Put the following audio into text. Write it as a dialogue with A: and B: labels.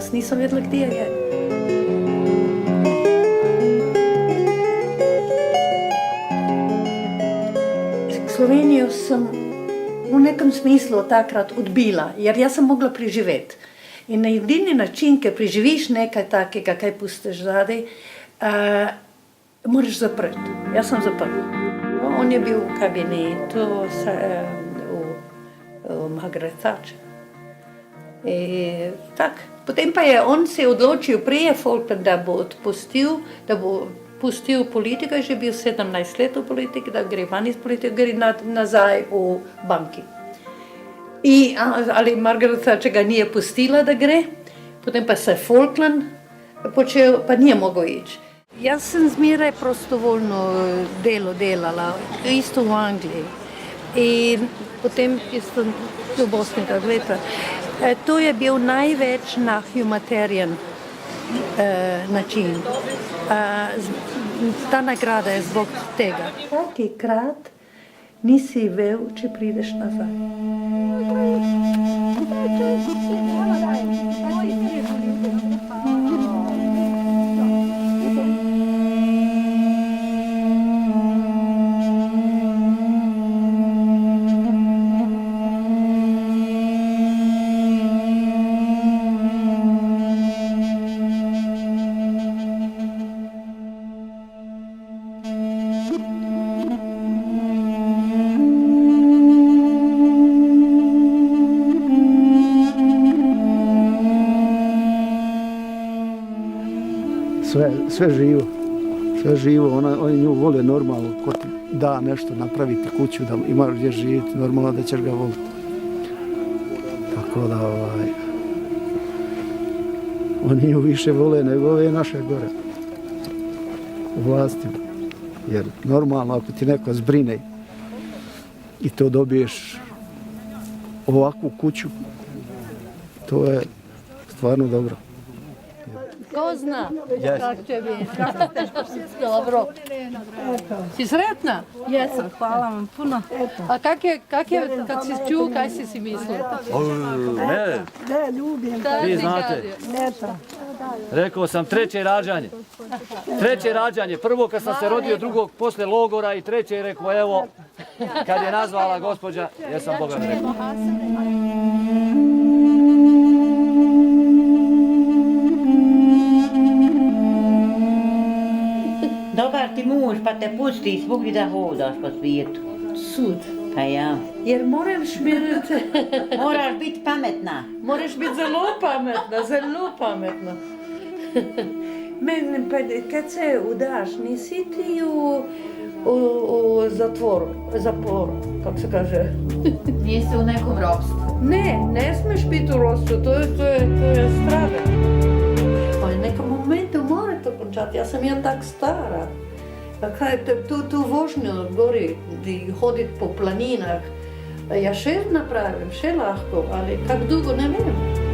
A: jaz nisem vedela, gdje je. Slovenijo sem v nekem smislu takrat odbila, jer jaz sem mogla preživeti. In na edini način, ker preživiš nekaj takega, kaj pustiš zadaj, moraš zapreti. Jaz sem zaprla. On je bil v kabinetu v Margaret Thatcher. Potem pa je on se odločil prije Falkland, da bo pustil politiko, je že bil 17 let v politiki, da gre van iz politike, gre nazaj v banki. Ali Margaret Thatcher ga nije pustila, da gre, potem pa se Falkland počel, pa nije mogel ići. Jaz sem zmeraj prostovoljno delo delala, isto v Angliji. In potem isto v Bosni, kako veste. To je bil največ na humanitarian način. Ta nagrada je zbog tega. Vsakikrat nisi vel, če prideš nazaj.
B: Sve živo, oni nju vole normalno, ko ti da nešto napraviti kuću, da imaš gdje živjeti, normalno da ćeš ga voliti. Tako da, oni nju više vole nego ove naše gore, u vlastima. Jer normalno, ako ti neko zbrine i to dobiješ ovakvu kuću, to je stvarno dobro.
A: Ko zna kako će biti? Dobro. Si sretna?
C: Jesam, hvala vam puno.
A: A kad si čuo, kaj si mislila?
D: Ne, ljubim.
E: Vi znate, rekao sam treće rađanje. Treće rađanje, prvo kad sam se rodio, drugog posle logora i treće je rekao, evo, kad je nazvala gospođa, jesam Boga rekao.
F: Dobar ti muž pa te pusti svugdje da hodaš po svijetu.
A: Sud.
F: Pa ja.
A: Jer moraš
F: biti pametna.
A: Moraš biti zelo pametna. Meni, kad se udaš, nisi ti u zatvoru, kako se kaže.
C: Nisi u nekom ropstvu.
A: Ne smiješ biti u ropstvu, to je strada. Ali u nekom momentu mora to končati, ja sam tak stara. Tu vožnju gori, hoditi po planinah, ja še napravim, še lahko, ali kak dugo ne vem.